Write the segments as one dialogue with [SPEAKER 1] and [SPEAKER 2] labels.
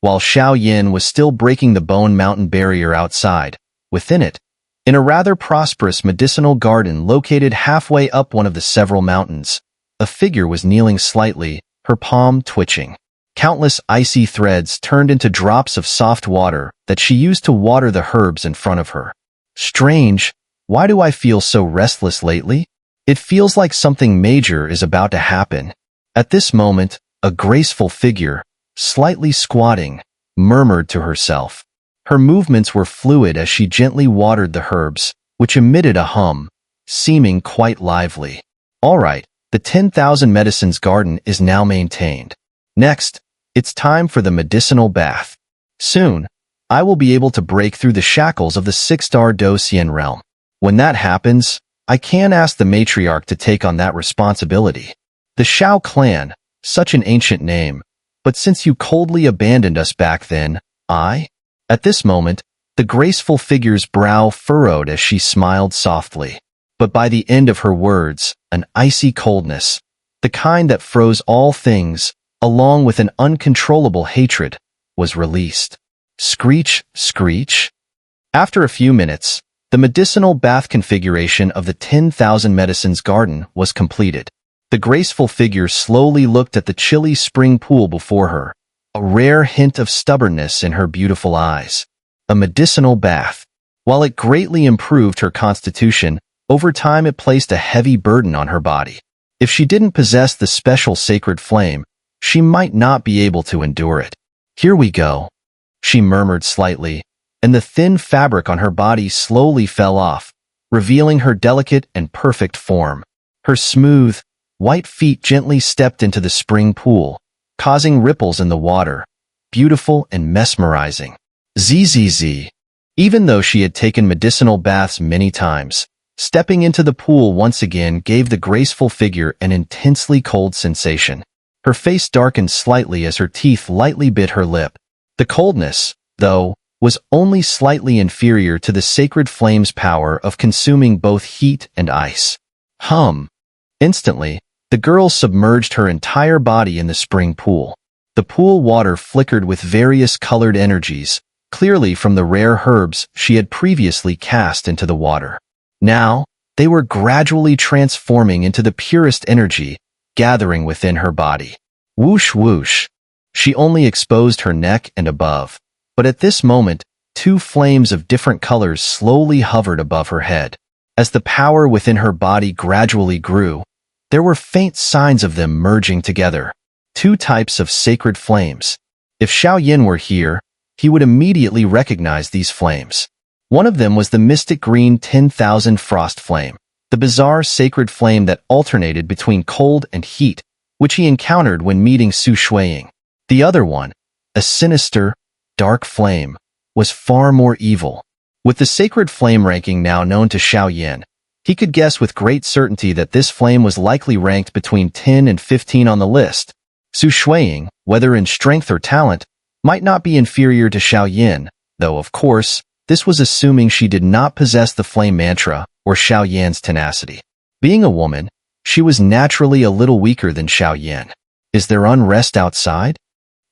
[SPEAKER 1] while Xiao Yin was still breaking the bone mountain barrier outside. Within it, in a rather prosperous medicinal garden located halfway up one of the several mountains, a figure was kneeling slightly, her palm twitching. Countless icy threads turned into drops of soft water that she used to water the herbs in front of her. Strange, why do I feel so restless lately? It feels like something major is about to happen. At this moment, a graceful figure, slightly squatting, murmured to herself. Her movements were fluid as she gently watered the herbs, which emitted a hum, seeming quite lively. All right, the 10,000 medicines garden is now maintained. Next, it's time for the medicinal bath. Soon, I will be able to break through the shackles of the 6-star Xian realm. When that happens, I can ask the matriarch to take on that responsibility. The Xiao clan, such an ancient name, but since you coldly abandoned us back then, At this moment, the graceful figure's brow furrowed as she smiled softly. But by the end of her words, an icy coldness, the kind that froze all things, along with an uncontrollable hatred, was released. Screech, screech. After a few minutes, the medicinal bath configuration of the 10,000 medicines garden was completed. The graceful figure slowly looked at the chilly spring pool before her, a rare hint of stubbornness in her beautiful eyes. A medicinal bath. While it greatly improved her constitution, over time it placed a heavy burden on her body. If she didn't possess the special sacred flame, she might not be able to endure it. Here we go, she murmured slightly, and the thin fabric on her body slowly fell off, revealing her delicate and perfect form. Her smooth, white feet gently stepped into the spring pool, causing ripples in the water, beautiful and mesmerizing. Zzz. Even though she had taken medicinal baths many times, stepping into the pool once again gave the graceful figure an intensely cold sensation. Her face darkened slightly as her teeth lightly bit her lip. The coldness, though, was only slightly inferior to the sacred flame's power of consuming both heat and ice. Instantly, the girl submerged her entire body in the spring pool. The pool water flickered with various colored energies, clearly from the rare herbs she had previously cast into the water. Now, they were gradually transforming into the purest energy, gathering within her body. Whoosh whoosh. She only exposed her neck and above, but at this moment, two flames of different colors slowly hovered above her head. As the power within her body gradually grew, there were faint signs of them merging together. Two types of sacred flames. If Xiao Yin were here, he would immediately recognize these flames. One of them was the mystic green 10,000 frost flame, the bizarre sacred flame that alternated between cold and heat, which he encountered when meeting Su Shuiying. The other one, a sinister, dark flame, was far more evil. With the sacred flame ranking now known to Xiao Yin, he could guess with great certainty that this flame was likely ranked between 10 and 15 on the list. Su Shuiying, whether in strength or talent, might not be inferior to Xiao Yin, though of course, this was assuming she did not possess the flame mantra or Xiao Yan's tenacity. Being a woman, she was naturally a little weaker than Xiao Yin. Is there unrest outside?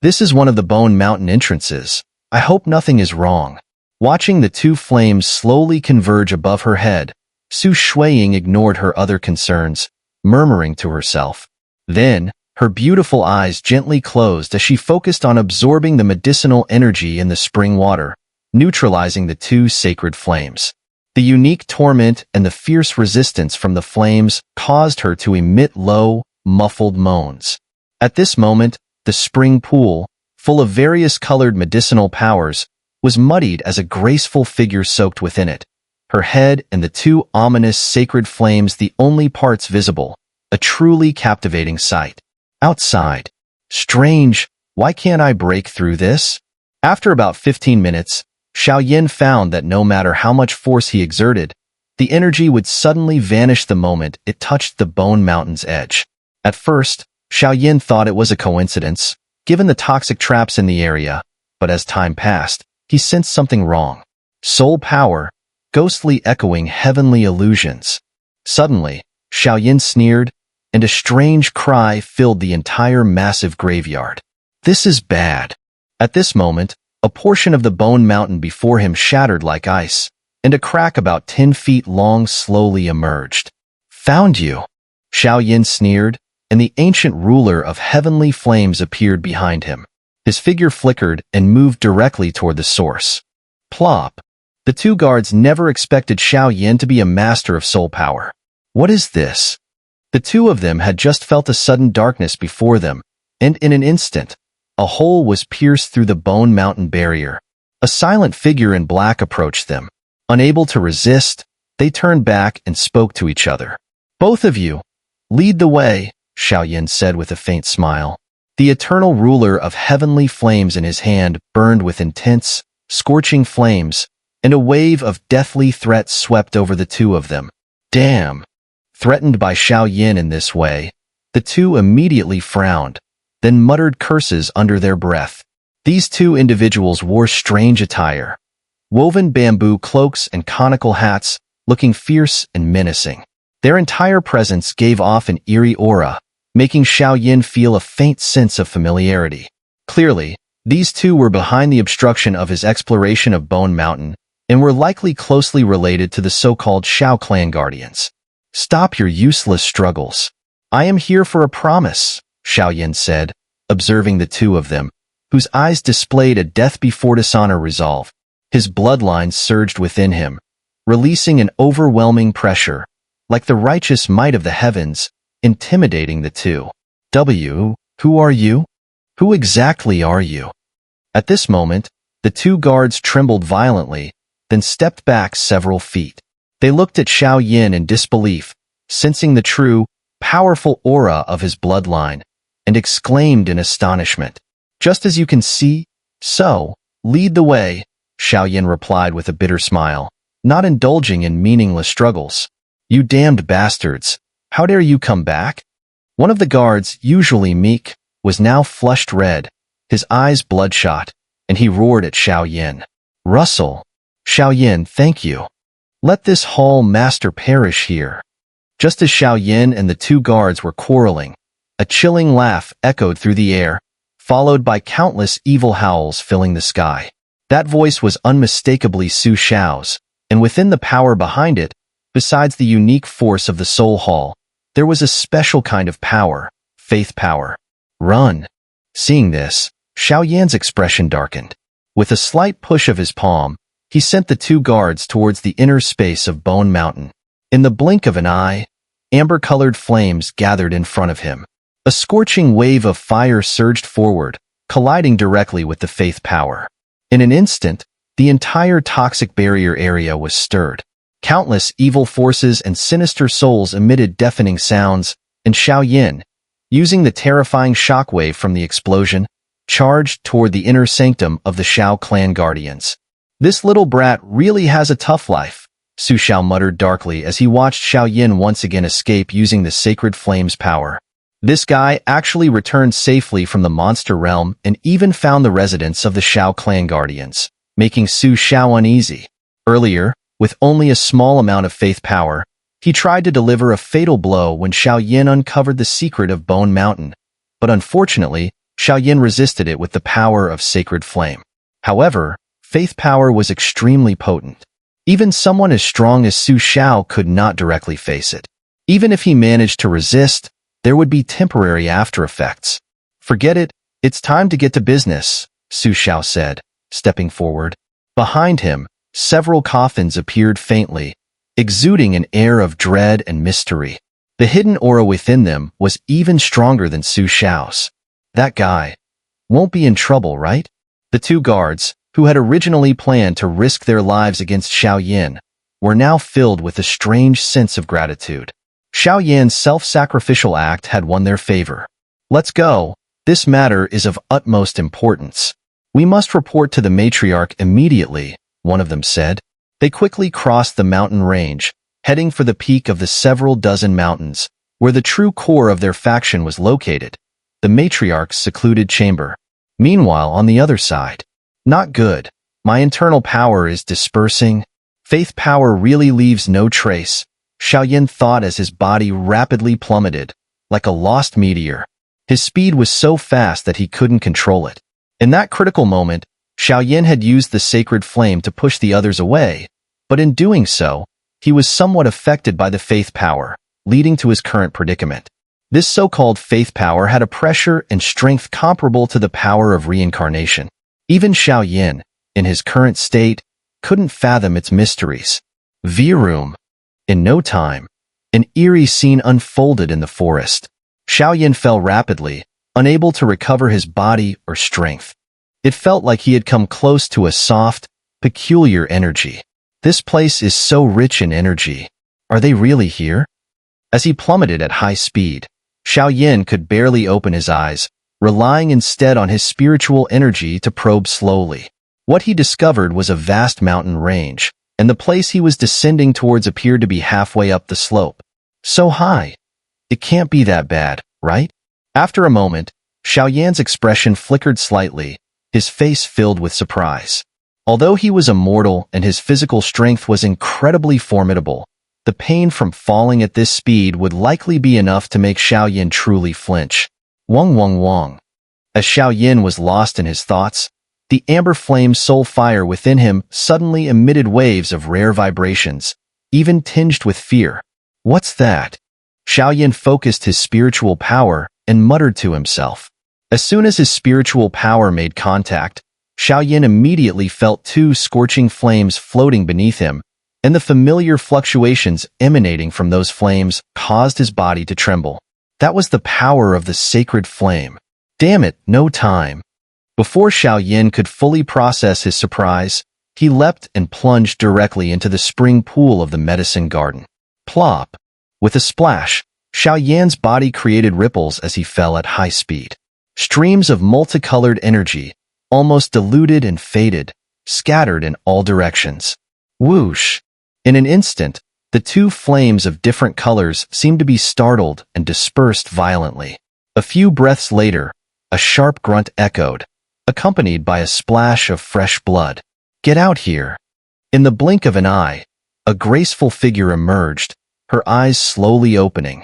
[SPEAKER 1] This is one of the Bone Mountain entrances. I hope nothing is wrong. Watching the two flames slowly converge above her head, Su Shuiying ignored her other concerns, murmuring to herself. Then, her beautiful eyes gently closed as she focused on absorbing the medicinal energy in the spring water, neutralizing the two sacred flames. The unique torment and the fierce resistance from the flames caused her to emit low, muffled moans. At this moment, the spring pool, full of various colored medicinal powers, was muddied as a graceful figure soaked within it. Her head and the two ominous sacred flames the only parts visible, a truly captivating sight. Outside. Strange, why can't I break through this? After about 15 minutes, Xiao Yin found that no matter how much force he exerted, the energy would suddenly vanish the moment it touched the Bone Mountain's edge. At first, Xiao Yin thought it was a coincidence, given the toxic traps in the area, but as time passed, he sensed something wrong. Soul power, ghostly echoing heavenly illusions. Suddenly, Xiao Yin sneered, and a strange cry filled the entire massive graveyard. This is bad. At this moment, a portion of the bone mountain before him shattered like ice, and a crack about 10 feet long slowly emerged. "Found you," Xiao Yin sneered, and the ancient ruler of heavenly flames appeared behind him. His figure flickered and moved directly toward the source. Plop. The two guards never expected Xiao Yin to be a master of soul power. What is this? The two of them had just felt a sudden darkness before them, and in an instant, a hole was pierced through the bone mountain barrier. A silent figure in black approached them. Unable to resist, they turned back and spoke to each other. "Both of you, lead the way," Xiao Yin said with a faint smile. The eternal ruler of heavenly flames in his hand burned with intense, scorching flames, and a wave of deathly threat swept over the two of them. Damn! Threatened by Xiao Yin in this way, the two immediately frowned, then muttered curses under their breath. These two individuals wore strange attire, woven bamboo cloaks and conical hats, looking fierce and menacing. Their entire presence gave off an eerie aura, making Xiao Yin feel a faint sense of familiarity. Clearly, these two were behind the obstruction of his exploration of Bone Mountain, and were likely closely related to the so-called Xiao clan guardians. "Stop your useless struggles. I am here for a promise," Xiao Yin said, observing the two of them, whose eyes displayed a death before dishonor resolve. His bloodline surged within him, releasing an overwhelming pressure, like the righteous might of the heavens, intimidating the two. Who are you? Who exactly are you?" At this moment, the two guards trembled violently, then stepped back several feet. They looked at Xiao Yin in disbelief, sensing the true, powerful aura of his bloodline, and exclaimed in astonishment. "Just as you can see, so, lead the way," Xiao Yin replied with a bitter smile, not indulging in meaningless struggles. "You damned bastards, how dare you come back?" One of the guards, usually meek, was now flushed red, his eyes bloodshot, and he roared at Xiao Yin. "Russell! Xiao Yin, thank you. Let this hall master perish here." Just as Xiao Yin and the two guards were quarreling, a chilling laugh echoed through the air, followed by countless evil howls filling the sky. That voice was unmistakably Su Xiao's, and within the power behind it, besides the unique force of the Soul Hall, there was a special kind of power, faith power. "Run." Seeing this, Xiao Yan's expression darkened. With a slight push of his palm, he sent the two guards towards the inner space of Bone Mountain. In the blink of an eye, amber-colored flames gathered in front of him. A scorching wave of fire surged forward, colliding directly with the faith power. In an instant, the entire toxic barrier area was stirred. Countless evil forces and sinister souls emitted deafening sounds, and Xiao Yin, using the terrifying shockwave from the explosion, charged toward the inner sanctum of the Xiao clan guardians. "This little brat really has a tough life," Su Xiao muttered darkly as he watched Xiao Yin once again escape using the sacred flame's power. This guy actually returned safely from the monster realm and even found the residence of the Xiao clan guardians, making Su Xiao uneasy. Earlier, with only a small amount of faith power, he tried to deliver a fatal blow when Xiao Yin uncovered the secret of Bone Mountain, but unfortunately, Xiao Yin resisted it with the power of sacred flame. However, faith power was extremely potent. Even someone as strong as Su Xiao could not directly face it. Even if he managed to resist, there would be temporary after effects. "Forget it, it's time to get to business," Su Xiao said, stepping forward. Behind him, several coffins appeared faintly, exuding an air of dread and mystery. The hidden aura within them was even stronger than Su Xiao's. "That guy won't be in trouble, right?" The two guards, who had originally planned to risk their lives against Xiao Yin, were now filled with a strange sense of gratitude. Xiao Yan's self-sacrificial act had won their favor. "Let's go. This matter is of utmost importance. We must report to the matriarch immediately," one of them said. They quickly crossed the mountain range, heading for the peak of the several dozen mountains, where the true core of their faction was located, the matriarch's secluded chamber. Meanwhile, on the other side, "Not good. My internal power is dispersing. Faith power really leaves no trace," Xiao Yin thought as his body rapidly plummeted, like a lost meteor. His speed was so fast that he couldn't control it. In that critical moment, Xiao had used the sacred flame to push the others away, but in doing so, he was somewhat affected by the faith power, leading to his current predicament. This so-called faith power had a pressure and strength comparable to the power of reincarnation. Even Xiao, in his current state, couldn't fathom its mysteries. Vroom. In no time, an eerie scene unfolded in the forest. Xiao fell rapidly, unable to recover his body or strength. It felt like he had come close to a soft, peculiar energy. This place is so rich in energy. Are they really here? As he plummeted at high speed, Xiao could barely open his eyes, relying instead on his spiritual energy to probe slowly. What he discovered was a vast mountain range, and the place he was descending towards appeared to be halfway up the slope. So high. It can't be that bad, right? After a moment, Xiao expression flickered slightly, his face filled with surprise. Although he was immortal and his physical strength was incredibly formidable, the pain from falling at this speed would likely be enough to make Xiao truly flinch. Wong. As Xiao was lost in his thoughts, the amber flame soul fire within him suddenly emitted waves of rare vibrations, even tinged with fear. What's that? Xiao focused his spiritual power and muttered to himself. As soon as his spiritual power made contact, Xiao immediately felt two scorching flames floating beneath him, and the familiar fluctuations emanating from those flames caused his body to tremble. That was the power of the sacred flame. Damn it, no time. Before Xiao could fully process his surprise, he leapt and plunged directly into the spring pool of the medicine garden. Plop. With a splash, Xiao body created ripples as he fell at high speed. Streams of multicolored energy, almost diluted and faded, scattered in all directions. Whoosh! In an instant, the two flames of different colors seemed to be startled and dispersed violently. A few breaths later, a sharp grunt echoed, accompanied by a splash of fresh blood. Get out here! In the blink of an eye, a graceful figure emerged, her eyes slowly opening.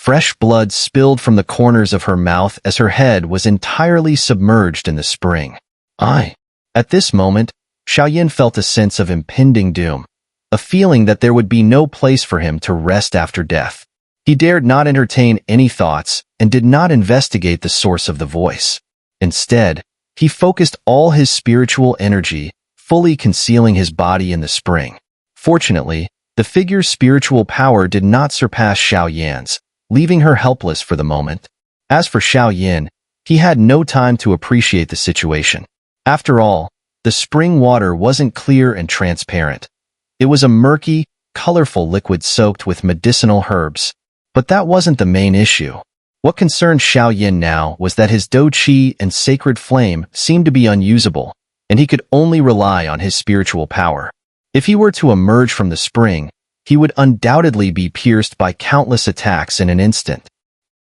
[SPEAKER 1] Fresh blood spilled from the corners of her mouth as her head was entirely submerged in the spring. At this moment, Xiao felt a sense of impending doom, a feeling that there would be no place for him to rest after death. He dared not entertain any thoughts and did not investigate the source of the voice. Instead, he focused all his spiritual energy, fully concealing his body in the spring. Fortunately, the figure's spiritual power did not surpass Xiao, leaving her helpless for the moment. As for Xiao, he had no time to appreciate the situation. After all, the spring water wasn't clear and transparent. It was a murky, colorful liquid soaked with medicinal herbs. But that wasn't the main issue. What concerned Xiao now was that his dou qi and sacred flame seemed to be unusable, and he could only rely on his spiritual power. If he were to emerge from the spring, he would undoubtedly be pierced by countless attacks in an instant.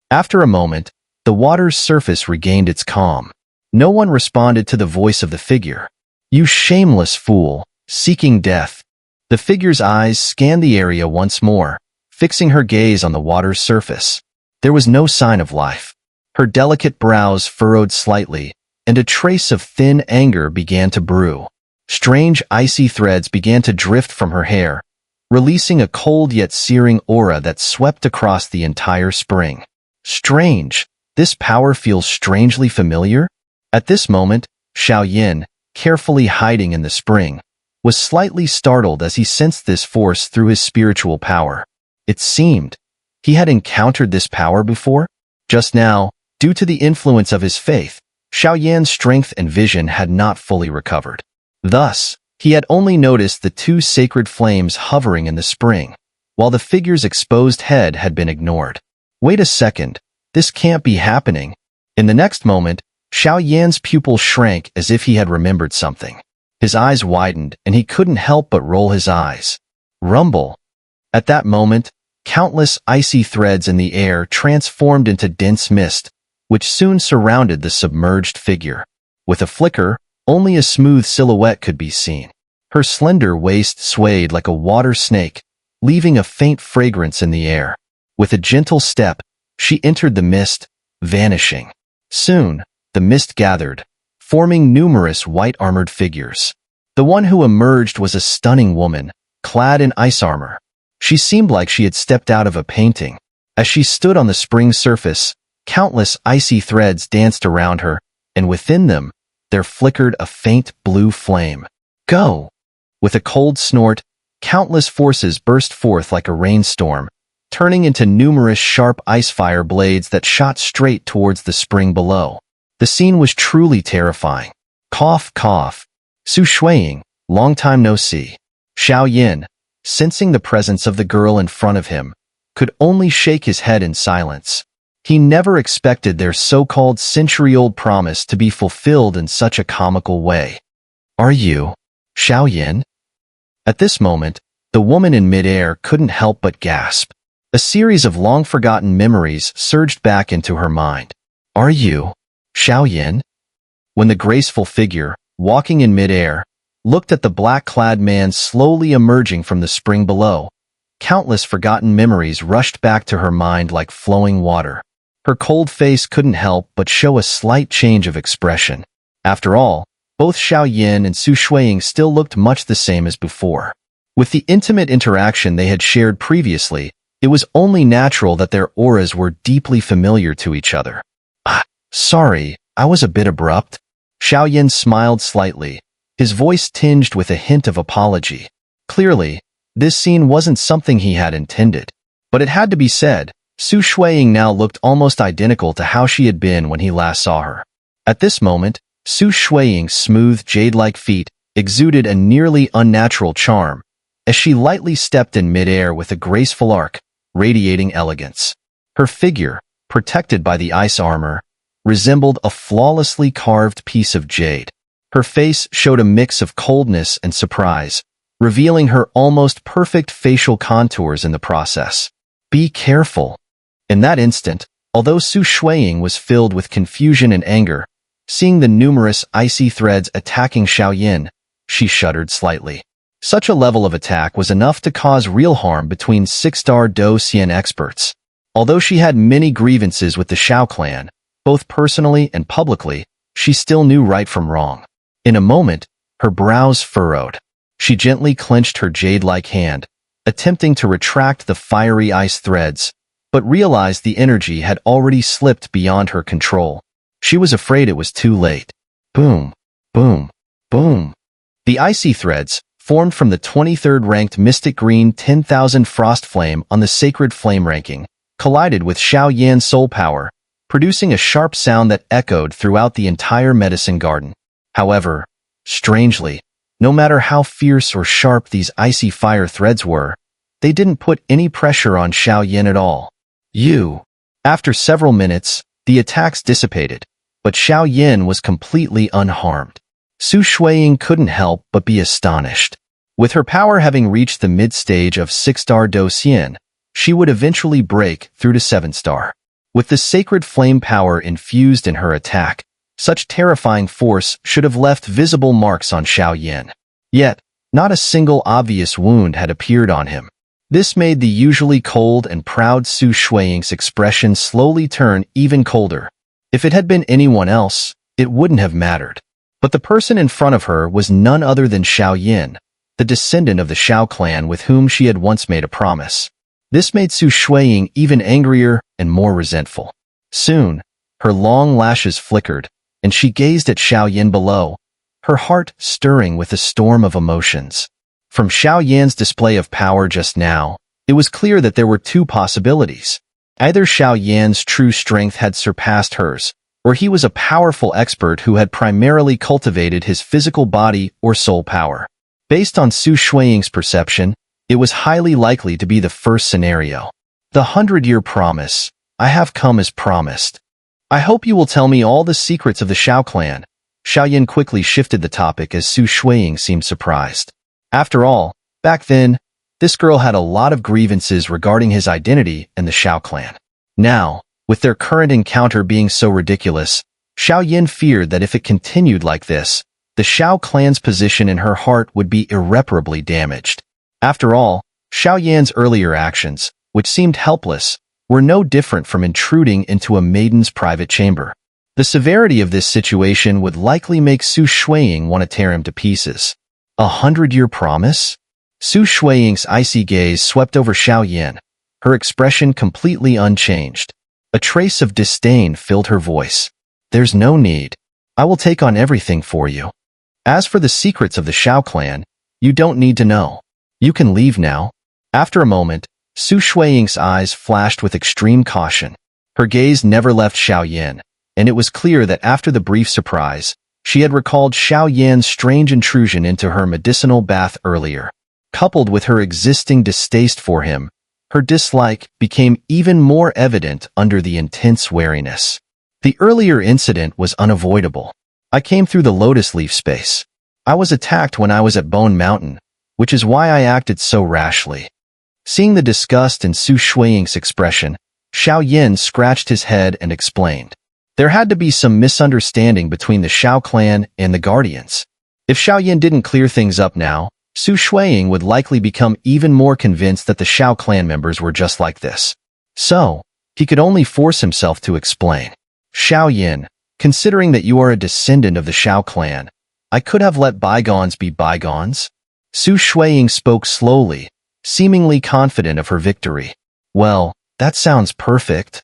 [SPEAKER 1] After a moment, the water's surface regained its calm. No one responded to the voice of the figure. You shameless fool, seeking death. The figure's eyes scanned the area once more, fixing her gaze on the water's surface. There was no sign of life. Her delicate brows furrowed slightly, and a trace of thin anger began to brew. Strange icy threads began to drift from her hair, releasing a cold yet searing aura that swept across the entire spring. Strange. This power feels strangely familiar? At this moment, Xiao, carefully hiding in the spring, was slightly startled as he sensed this force through his spiritual power. It seemed he had encountered this power before. Just now, due to the influence of his faith, Xiao's strength and vision had not fully recovered. Thus, he had only noticed the two sacred flames hovering in the spring, while the figure's exposed head had been ignored. Wait a second, this can't be happening. In the next moment, Xiao's pupil shrank as if he had remembered something. His eyes widened, and he couldn't help but roll his eyes. Rumble. At that moment, countless icy threads in the air transformed into dense mist, which soon surrounded the submerged figure. With a flicker, only a smooth silhouette could be seen. Her slender waist swayed like a water snake, leaving a faint fragrance in the air. With a gentle step, she entered the mist, vanishing. Soon, the mist gathered, forming numerous white-armored figures. The one who emerged was a stunning woman, clad in ice armor. She seemed like she had stepped out of a painting. As she stood on the spring surface, countless icy threads danced around her, and within them, there flickered a faint blue flame. Go! With a cold snort, countless forces burst forth like a rainstorm, turning into numerous sharp ice fire blades that shot straight towards the spring below. The scene was truly terrifying. Cough, cough. Su Shuiying, long time no see. Xiao Yin, sensing the presence of the girl in front of him, could only shake his head in silence. He never expected their so-called century-old promise to be fulfilled in such a comical way. Are you Xiao Yin? At this moment, the woman in midair couldn't help but gasp. A series of long-forgotten memories surged back into her mind. Are you Xiao Yin? When the graceful figure, walking in midair, looked at the black-clad man slowly emerging from the spring below, countless forgotten memories rushed back to her mind like flowing water. Her cold face couldn't help but show a slight change of expression. After all, both Xiao Yin and Su Shuiying still looked much the same as before. With the intimate interaction they had shared previously, it was only natural that their auras were deeply familiar to each other. Sorry, I was a bit abrupt. Xiao Yin smiled slightly, his voice tinged with a hint of apology. Clearly, this scene wasn't something he had intended. But it had to be said, Su Shuiying now looked almost identical to how she had been when he last saw her. At this moment, Su Shuiying's smooth jade-like feet exuded a nearly unnatural charm, as she lightly stepped in midair with a graceful arc, radiating elegance. Her figure, protected by the ice armor, resembled a flawlessly carved piece of jade. Her face showed a mix of coldness and surprise, revealing her almost perfect facial contours in the process. Be careful. In that instant, although Su Shuiying was filled with confusion and anger, seeing the numerous icy threads attacking Xiao Yin, she shuddered slightly. Such a level of attack was enough to cause real harm between 6-star Do Xian experts. Although she had many grievances with the Xiao clan, both personally and publicly, she still knew right from wrong. In a moment, her brows furrowed. She gently clenched her jade-like hand, attempting to retract the fiery ice threads, but realized the energy had already slipped beyond her control. She was afraid it was too late. Boom, boom, boom. The icy threads, formed from the 23rd ranked Mystic Green 10,000 Frost Flame on the Sacred Flame ranking, collided with Xiao Yan's soul power, producing a sharp sound that echoed throughout the entire medicine garden. However, strangely, no matter how fierce or sharp these icy fire threads were, they didn't put any pressure on Xiao Yin at all. After several minutes, the attacks dissipated, but Xiao Yin was completely unharmed. Su Shuiying couldn't help but be astonished. With her power having reached the mid-stage of 6-star Do Xian, she would eventually break through to 7-star. With the sacred flame power infused in her attack, such terrifying force should have left visible marks on Xiao Yin. Yet, not a single obvious wound had appeared on him. This made the usually cold and proud Su Shuiying's expression slowly turn even colder. If it had been anyone else, it wouldn't have mattered. But the person in front of her was none other than Xiao Yin, the descendant of the Xiao clan with whom she had once made a promise. This made Su Shuiying even angrier and more resentful. Soon, her long lashes flickered, and she gazed at Xiao Yin below, her heart stirring with a storm of emotions. From Xiao Yan's display of power just now, it was clear that there were two possibilities. Either Xiao Yan's true strength had surpassed hers, or he was a powerful expert who had primarily cultivated his physical body or soul power. Based on Su Shuiying's perception, it was highly likely to be the first scenario. The 100-year promise. I have come as promised. I hope you will tell me all the secrets of the Xiao clan. Xiao Yin quickly shifted the topic as Su Shuiying seemed surprised. After all, back then, this girl had a lot of grievances regarding his identity and the Xiao clan. Now, with their current encounter being so ridiculous, Xiao Yin feared that if it continued like this, the Xiao clan's position in her heart would be irreparably damaged. After all, Xiao Yan's earlier actions, which seemed helpless, were no different from intruding into a maiden's private chamber. The severity of this situation would likely make Su Shuiying want to tear him to pieces. 100-year promise? Su Shuiying's icy gaze swept over Xiao Yan, her expression completely unchanged. A trace of disdain filled her voice. There's no need. I will take on everything for you. As for the secrets of the Xiao clan, you don't need to know. You can leave now. After a moment, Su Shuiying's eyes flashed with extreme caution. Her gaze never left Xiao Yan, and it was clear that after the brief surprise, she had recalled Xiao Yan's strange intrusion into her medicinal bath earlier. Coupled with her existing distaste for him, her dislike became even more evident under the intense wariness. The earlier incident was unavoidable. I came through the lotus leaf space. I was attacked when I was at Bone Mountain, which is why I acted so rashly. Seeing the disgust in Su Shuiying's expression, Xiao Yan scratched his head and explained. There had to be some misunderstanding between the Xiao clan and the Guardians. If Xiao Yan didn't clear things up now, Su Shuiying would likely become even more convinced that the Xiao clan members were just like this. So, he could only force himself to explain. Xiao Yan, considering that you are a descendant of the Xiao clan, I could have let bygones be bygones. Su Shuiying spoke slowly, seemingly confident of her victory. Well, that sounds perfect.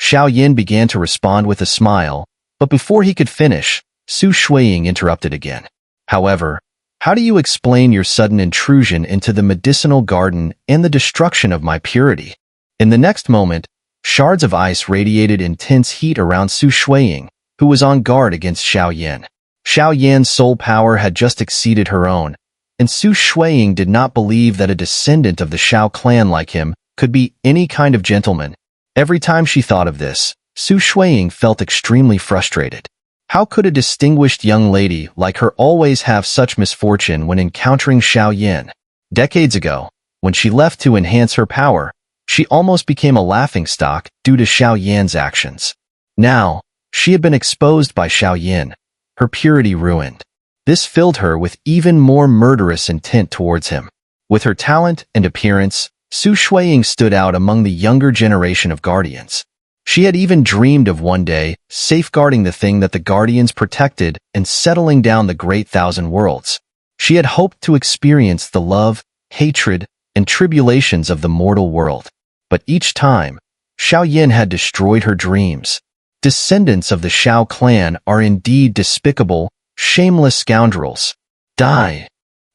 [SPEAKER 1] Xiao Yan began to respond with a smile, but before he could finish, Su Shuiying interrupted again. However, how do you explain your sudden intrusion into the medicinal garden and the destruction of my purity? In the next moment, shards of ice radiated intense heat around Su Shuiying, who was on guard against Xiao Yan. Xiao Yan's soul power had just exceeded her own, and Su Shuiying did not believe that a descendant of the Xiao clan like him could be any kind of gentleman. Every time she thought of this, Su Shuiying felt extremely frustrated. How could a distinguished young lady like her always have such misfortune when encountering Xiao Yan? Decades ago, when she left to enhance her power, she almost became a laughingstock due to Xiao Yan's actions. Now, she had been exposed by Xiao Yan, her purity ruined. This filled her with even more murderous intent towards him. With her talent and appearance, Su Shuiying stood out among the younger generation of Guardians. She had even dreamed of one day safeguarding the thing that the Guardians protected and settling down the Great Thousand Worlds. She had hoped to experience the love, hatred, and tribulations of the mortal world. But each time, Xiao Yan had destroyed her dreams. Descendants of the Xiao clan are indeed despicable, shameless scoundrels. Die!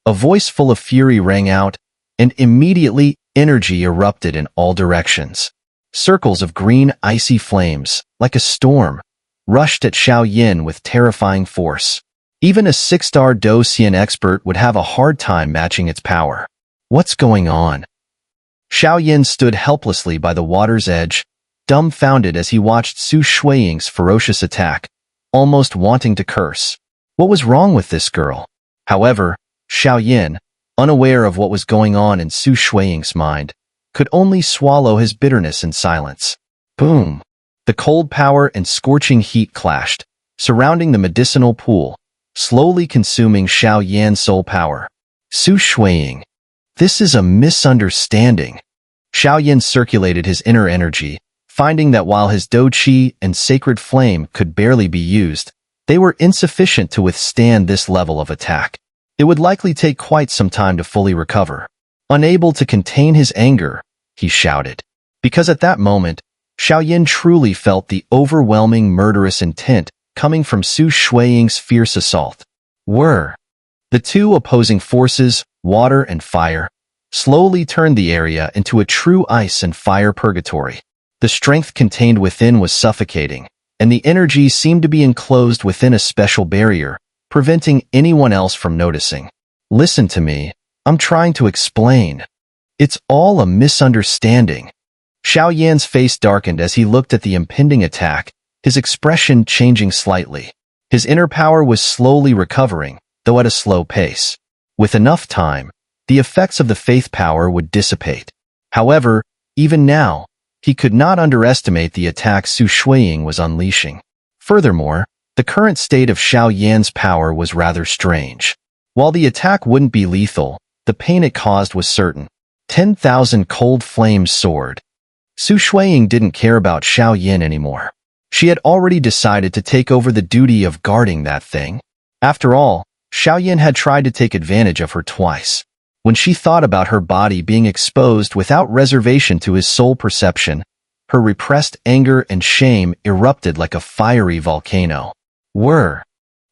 [SPEAKER 1] A voice full of fury rang out, and immediately energy erupted in all directions. Circles of green, icy flames, like a storm, rushed at Xiao Yan with terrifying force. Even a 6-star Do Xian expert would have a hard time matching its power. What's going on? Xiao Yan stood helplessly by the water's edge, dumbfounded as he watched Su Shuiying's ferocious attack, almost wanting to curse. What was wrong with this girl? However, Xiao Yan, unaware of what was going on in Su Shuiying's mind, could only swallow his bitterness in silence. Boom! The cold power and scorching heat clashed, surrounding the medicinal pool, slowly consuming Xiao Yan's soul power. Su Shuiying. This is a misunderstanding. Xiao Yan circulated his inner energy, finding that while his Do Qi and sacred flame could barely be used, they were insufficient to withstand this level of attack. It would likely take quite some time to fully recover. Unable to contain his anger, he shouted. Because at that moment, Xiao Yan truly felt the overwhelming murderous intent coming from Su Shuiying's fierce assault. The two opposing forces, water and fire, slowly turned the area into a true ice and fire purgatory. The strength contained within was suffocating, and the energy seemed to be enclosed within a special barrier, preventing anyone else from noticing. Listen to me, I'm trying to explain. It's all a misunderstanding. Xiao Yan's face darkened as he looked at the impending attack, his expression changing slightly. His inner power was slowly recovering, though at a slow pace. With enough time, the effects of the faith power would dissipate. However, even now, he could not underestimate the attack Su Shuiying was unleashing. Furthermore, the current state of Xiao Yan's power was rather strange. While the attack wouldn't be lethal, the pain it caused was certain. 10,000 cold flames soared. Su Shuiying didn't care about Xiao Yan anymore. She had already decided to take over the duty of guarding that thing. After all, Xiao had tried to take advantage of her twice. When she thought about her body being exposed without reservation to his soul perception, her repressed anger and shame erupted like a fiery volcano.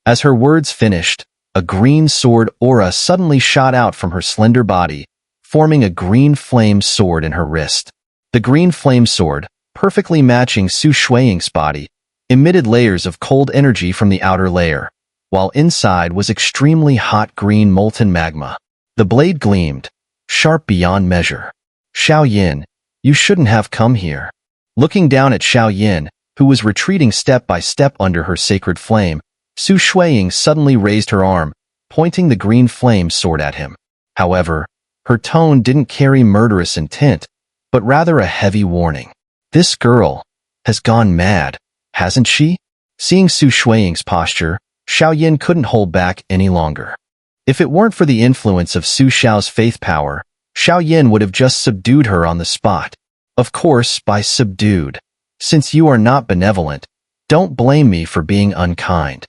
[SPEAKER 1] As her words finished, a green sword aura suddenly shot out from her slender body, forming a green flame sword in her wrist. The green flame sword, perfectly matching Su Shuiying's body, emitted layers of cold energy from the outer layer, while inside was extremely hot green molten magma. The blade gleamed, sharp beyond measure. Xiao, you shouldn't have come here. Looking down at Xiao, who was retreating step by step under her sacred flame, Su Shuiying suddenly raised her arm, pointing the green flame sword at him. However, her tone didn't carry murderous intent, but rather a heavy warning. This girl has gone mad, hasn't she? Seeing Su Shuiying's posture, Xiao couldn't hold back any longer. If it weren't for the influence of Su Xiao's faith power, Xiao would have just subdued her on the spot. Of course, by subdued. Since you are not benevolent, don't blame me for being unkind.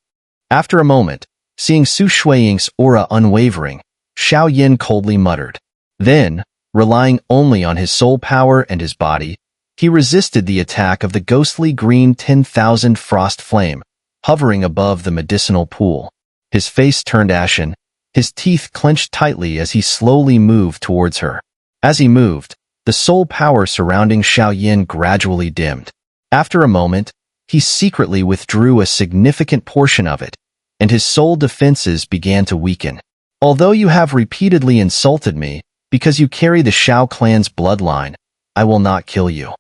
[SPEAKER 1] After a moment, seeing Su Shuiying's aura unwavering, Xiao coldly muttered. Then, relying only on his soul power and his body, he resisted the attack of the ghostly green 10,000 frost flame, hovering above the medicinal pool. His face turned ashen, his teeth clenched tightly as he slowly moved towards her. As he moved, the soul power surrounding Xiao gradually dimmed. After a moment, he secretly withdrew a significant portion of it, and his soul defenses began to weaken. Although you have repeatedly insulted me because you carry the Xiao clan's bloodline, I will not kill you.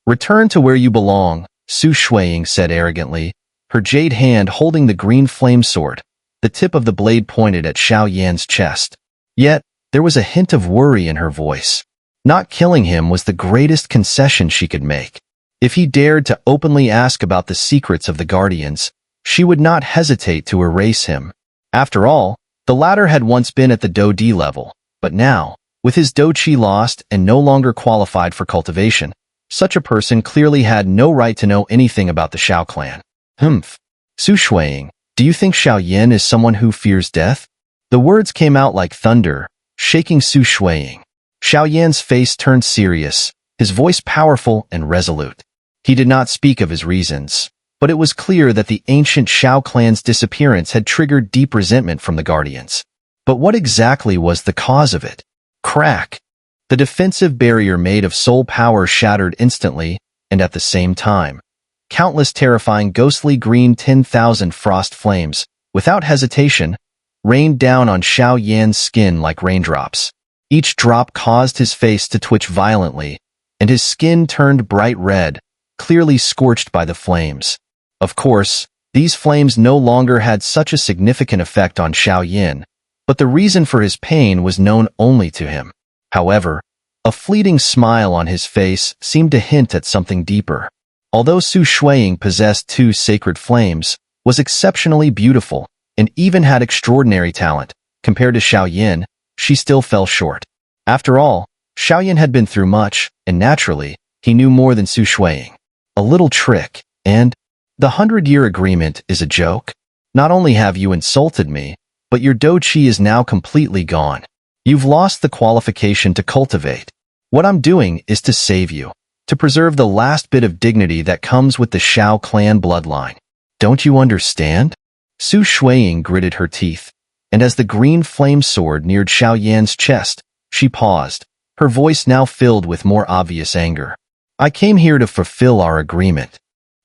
[SPEAKER 1] Return to where you belong, Su Shuiying said arrogantly, her jade hand holding the green flame sword, the tip of the blade pointed at Xiao chest. Yet, there was a hint of worry in her voice. Not killing him was the greatest concession she could make. If he dared to openly ask about the secrets of the Guardians, she would not hesitate to erase him. After all, the latter had once been at the Do D level, but now, with his Do Qi lost and no longer qualified for cultivation, such a person clearly had no right to know anything about the Xiao clan. Su Shuiying, do you think Xiao is someone who fears death? The words came out like thunder, shaking Su Shuiying. Xiao face turned serious, his voice powerful and resolute. He did not speak of his reasons, but it was clear that the ancient Xiao clan's disappearance had triggered deep resentment from the Guardians. But what exactly was the cause of it? Crack! The defensive barrier made of soul power shattered instantly, and at the same time, countless terrifying ghostly green 10,000 frost flames, without hesitation, rained down on Xiao skin like raindrops. Each drop caused his face to twitch violently, and his skin turned bright red, clearly scorched by the flames. Of course, these flames no longer had such a significant effect on Xiao, but the reason for his pain was known only to him. However, a fleeting smile on his face seemed to hint at something deeper. Although Su Shuiying possessed two sacred flames, was exceptionally beautiful, and even had extraordinary talent, compared to Xiao, she still fell short. After all, Xiao had been through much, and naturally, he knew more than Su Shuiying. A little trick, and the 100-year agreement is a joke. Not only have you insulted me, but your Do Qi is now completely gone. You've lost the qualification to cultivate. What I'm doing is to save you, to preserve the last bit of dignity that comes with the Xiao clan bloodline. Don't you understand? Su Shuiying gritted her teeth, and as the green flame sword neared Xiao chest, she paused, her voice now filled with more obvious anger. I came here to fulfill our agreement.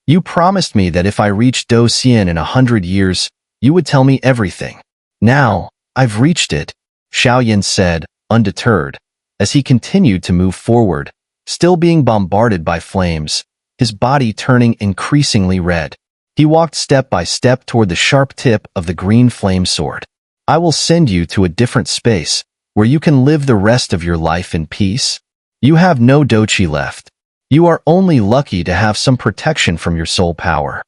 [SPEAKER 1] You promised me that if I reached Do Xian in 100 years, you would tell me everything. Now, I've reached it, Xiao said, undeterred, as he continued to move forward, still being bombarded by flames, his body turning increasingly red. He walked step by step toward the sharp tip of the green flame sword. I will send you to a different space, where you can live the rest of your life in peace. You have no Do Qi left. You are only lucky to have some protection from your soul power.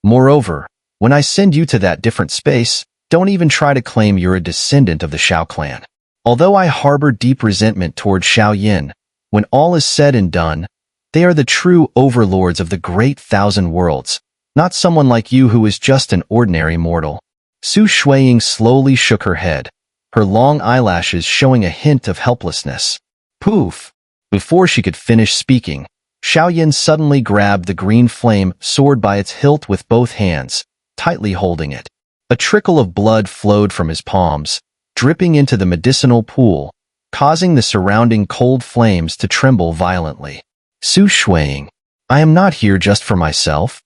[SPEAKER 1] Moreover, when I send you to that different space, don't even try to claim you're a descendant of the Xiao clan. Although I harbor deep resentment toward Xiao, when all is said and done, they are the true overlords of the great 1,000 worlds, Not someone like you who is just an ordinary mortal. Su Shuiying slowly shook her head, her long eyelashes showing a hint of helplessness. Poof! Before she could finish speaking, Xiao suddenly grabbed the green flame sword by its hilt with both hands, tightly holding it. A trickle of blood flowed from his palms, dripping into the medicinal pool, causing the surrounding cold flames to tremble violently. Su Shuiying, I am not here just for myself.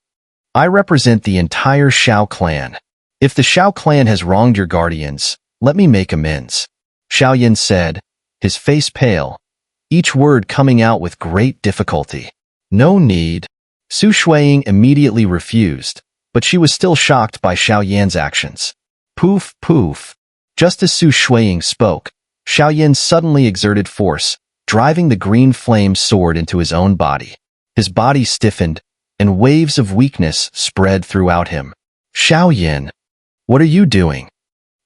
[SPEAKER 1] I represent the entire Xiao clan. If the Xiao clan has wronged your guardians, let me make amends. Xiao said, his face pale, each word coming out with great difficulty. No need. Su Shuiying immediately refused, but she was still shocked by Xiao actions. Poof, poof. Just as Su Shuiying spoke, Xiao suddenly exerted force, driving the green flame sword into his own body. His body stiffened, and waves of weakness spread throughout him. Xiao, what are you doing?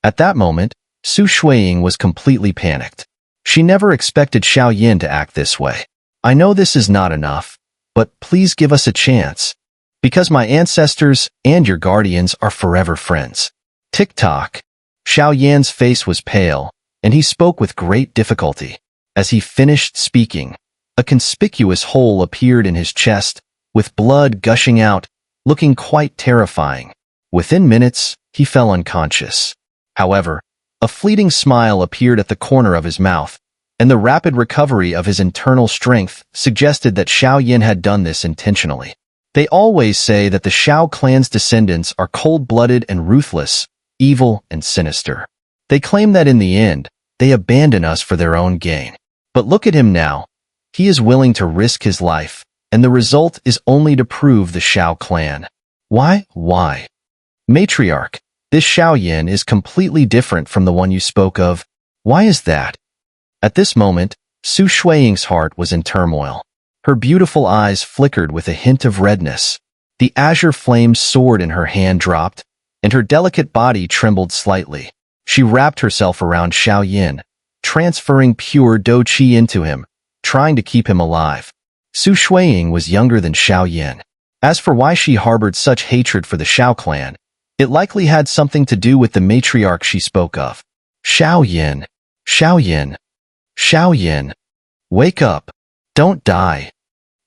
[SPEAKER 1] At that moment, Su Shuiying was completely panicked. She never expected Xiao to act this way. I know this is not enough, but please give us a chance. Because my ancestors and your guardians are forever friends. Tick-tock. Xiao face was pale, and he spoke with great difficulty. As he finished speaking, a conspicuous hole appeared in his chest, with blood gushing out, looking quite terrifying. Within minutes, he fell unconscious. However, a fleeting smile appeared at the corner of his mouth, and the rapid recovery of his internal strength suggested that Xiao had done this intentionally. They always say that the Xiao clan's descendants are cold-blooded and ruthless, evil and sinister. They claim that in the end, they abandon us for their own gain. But look at him now. He is willing to risk his life, and the result is only to prove the Xiao clan. Why? Matriarch, this Xiao is completely different from the one you spoke of. Why is that? At this moment, Su Shuiying's heart was in turmoil. Her beautiful eyes flickered with a hint of redness. The azure flame sword in her hand dropped, and her delicate body trembled slightly. She wrapped herself around Xiao, transferring pure Do Qi into him, trying to keep him alive. Su Shuiying was younger than Xiao. As for why she harbored such hatred for the Xiao clan, it likely had something to do with the matriarch she spoke of. Xiao, wake up. Don't die.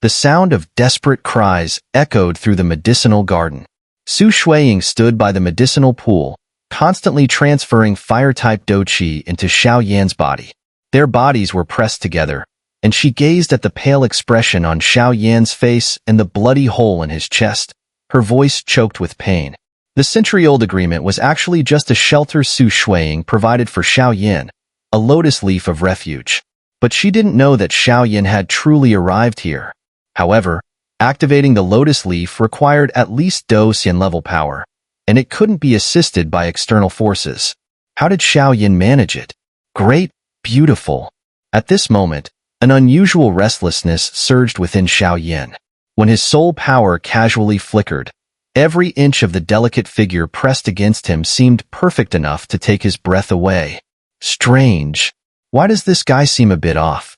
[SPEAKER 1] The sound of desperate cries echoed through the medicinal garden. Su Shuiying stood by the medicinal pool, constantly transferring fire-type Do Qi into Xiao body. Their bodies were pressed together, and she gazed at the pale expression on Xiao face and the bloody hole in his chest, her voice choked with pain. The century-old agreement was actually just a shelter Su Shuiying provided for Xiao, a lotus leaf of refuge. But she didn't know that Xiao had truly arrived here. However, activating the lotus leaf required at least Do Xian level power, and it couldn't be assisted by external forces. How did Xiao manage it? Great, beautiful. At this moment, an unusual restlessness surged within Xiao. When his soul power casually flickered, every inch of the delicate figure pressed against him seemed perfect enough to take his breath away. Strange. Why does this guy seem a bit off?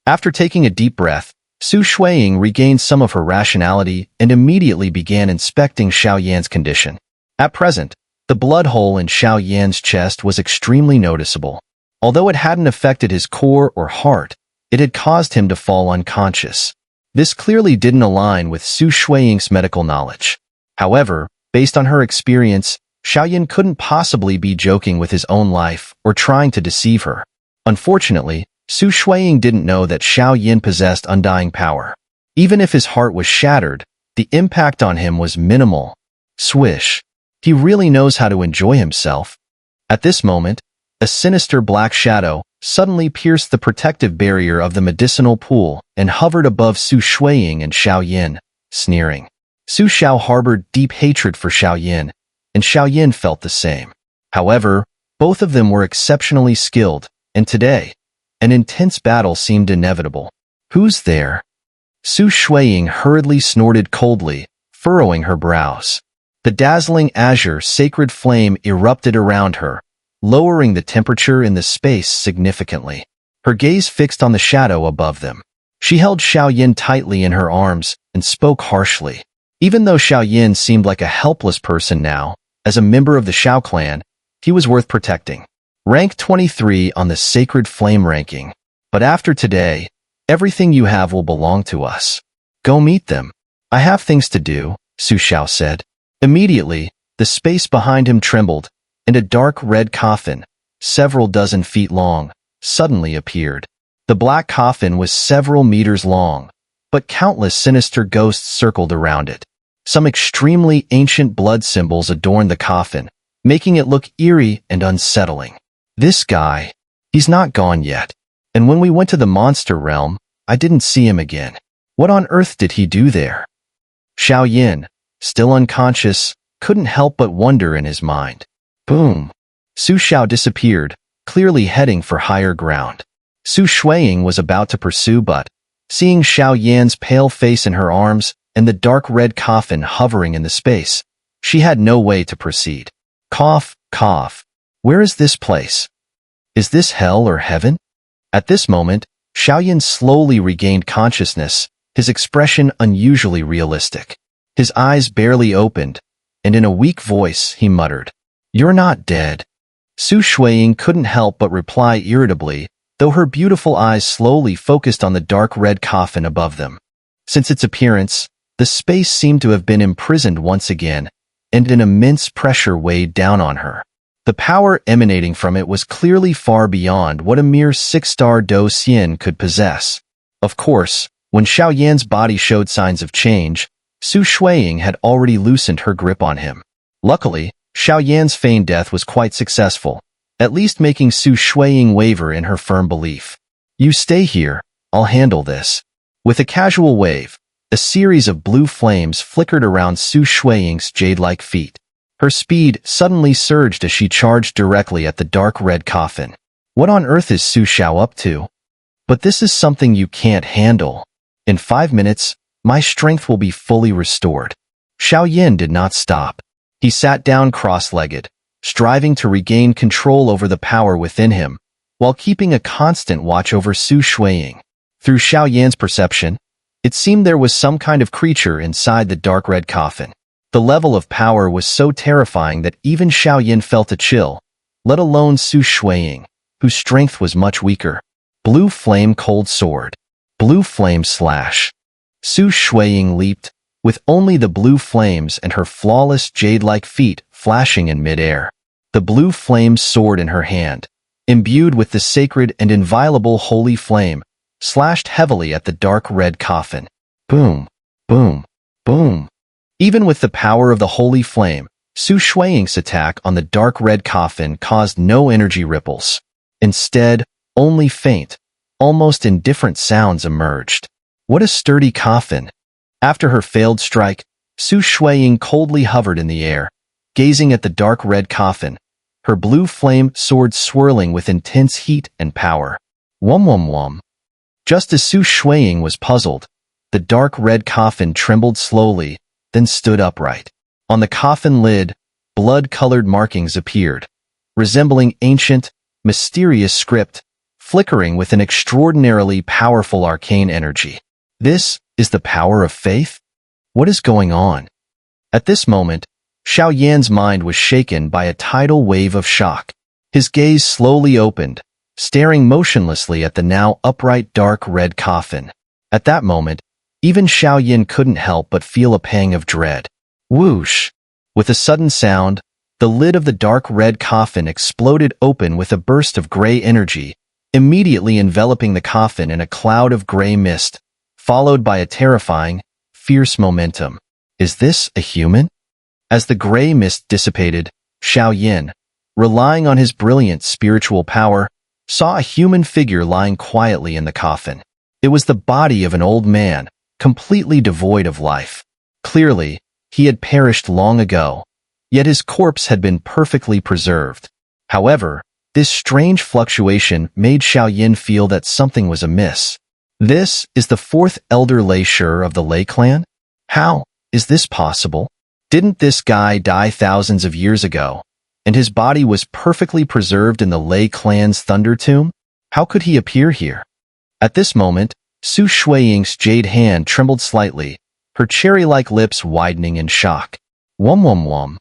[SPEAKER 1] After taking a deep breath, Su Shuiying regained some of her rationality and immediately began inspecting Xiao condition. At present, the blood hole in Xiao chest was extremely noticeable. Although it hadn't affected his core or heart, it had caused him to fall unconscious. This clearly didn't align with Su Shuiying's medical knowledge. However, based on her experience, Xiao couldn't possibly be joking with his own life or trying to deceive her. Unfortunately, Su Shuiying didn't know that Xiao possessed undying power. Even if his heart was shattered, the impact on him was minimal. Swish. He really knows how to enjoy himself. At this moment, a sinister black shadow suddenly pierced the protective barrier of the medicinal pool and hovered above Su Shuiying and Xiao, sneering. Su Xiao harbored deep hatred for Xiao, and Xiao felt the same. However, both of them were exceptionally skilled, and today, an intense battle seemed inevitable. Who's there? Su Shuiying hurriedly snorted coldly, furrowing her brows. The dazzling azure sacred flame erupted around her, lowering the temperature in the space significantly. Her gaze fixed on the shadow above them. She held Xiao tightly in her arms and spoke harshly. Even though Xiao Yin seemed like a helpless person now, as a member of the Xiao clan, he was worth protecting. Rank 23 on the Sacred Flame ranking. But after today, everything you have will belong to us. Go meet them. I have things to do, Xiao said. Immediately, the space behind him trembled, and a dark red coffin, several dozen feet long, suddenly appeared. The black coffin was several meters long, but countless sinister ghosts circled around it. Some extremely ancient blood symbols adorned the coffin, making it look eerie and unsettling. This guy, he's not gone yet. And when we went to the monster realm, I didn't see him again. What on earth did he do there? Xiao Yin, still unconscious, couldn't help but wonder in his mind. Boom. Su Xiao disappeared, clearly heading for higher ground. Su Shuiying was about to pursue but, seeing Xiao Yan's pale face in her arms and the dark red coffin hovering in the space, she had no way to proceed. Cough, cough. Where is this place? Is this hell or heaven? At this moment, Xiao Yin slowly regained consciousness, his expression unusually realistic. His eyes barely opened, and in a weak voice he muttered, "You're not dead." Su Shuiying couldn't help but reply irritably, though her beautiful eyes slowly focused on the dark red coffin above them. Since its appearance, the space seemed to have been imprisoned once again, and an immense pressure weighed down on her. The power emanating from it was clearly far beyond what a mere 6-star Do Xian could possess. Of course, when Xiao Yan's body showed signs of change, Su Shuiying had already loosened her grip on him. Luckily, Xiao Yan's feigned death was quite successful, at least making Su Shuiying waver in her firm belief. "You stay here, I'll handle this." With a casual wave, a series of blue flames flickered around Su Shuiying's jade-like feet. Her speed suddenly surged as she charged directly at the dark red coffin. What on earth is Su Xiao up to? But this is something you can't handle. In 5 minutes, my strength will be fully restored. Xiao Yin did not stop. He sat down cross-legged, striving to regain control over the power within him, while keeping a constant watch over Su Shuiying. Through Xiao Yan's perception, it seemed there was some kind of creature inside the dark red coffin. The level of power was so terrifying that even Xiao Yin felt a chill, let alone Su Shuiying, whose strength was much weaker. Blue flame cold sword. Blue flame slash. Su Shuiying leaped, with only the blue flames and her flawless jade-like feet flashing in mid-air. The blue flame sword in her hand, imbued with the sacred and inviolable holy flame, slashed heavily at the dark red coffin. Boom, boom, boom. Even with the power of the holy flame, Su Shuiying's attack on the dark red coffin caused no energy ripples. Instead, only faint, almost indifferent sounds emerged. What a sturdy coffin! After her failed strike, Su Shuiying coldly hovered in the air, gazing at the dark red coffin, her blue flame sword swirling with intense heat and power. Wum. Just as Su Shuiying was puzzled, the dark red coffin trembled slowly, then stood upright. On the coffin lid, blood-colored markings appeared, resembling ancient, mysterious script, flickering with an extraordinarily powerful arcane energy. This is the power of faith? What is going on? At this moment, Xiao Yan's mind was shaken by a tidal wave of shock. His gaze slowly opened, staring motionlessly at the now upright dark red coffin. At that moment, even Xiao Yin couldn't help but feel a pang of dread. Whoosh! With a sudden sound, the lid of the dark red coffin exploded open with a burst of gray energy, immediately enveloping the coffin in a cloud of gray mist, followed by a terrifying, fierce momentum. Is this a human? As the gray mist dissipated, Xiao Yin, relying on his brilliant spiritual power, saw a human figure lying quietly in the coffin. It was the body of an old man, completely devoid of life. Clearly, he had perished long ago, yet his corpse had been perfectly preserved. However, this strange fluctuation made Xiao Yin feel that something was amiss. This is the 4th elder Lei Shi of the Lei clan? How is this possible? Didn't this guy die thousands of years ago, and his body was perfectly preserved in the Lei clan's thunder tomb? How could he appear here? At this moment, Su Shuiying's jade hand trembled slightly, her cherry-like lips widening in shock. Wum wum wum.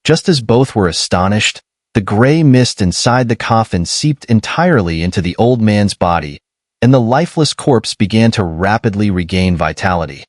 [SPEAKER 1] Just as both were astonished, the gray mist inside the coffin seeped entirely into the old man's body, and the lifeless corpse began to rapidly regain vitality.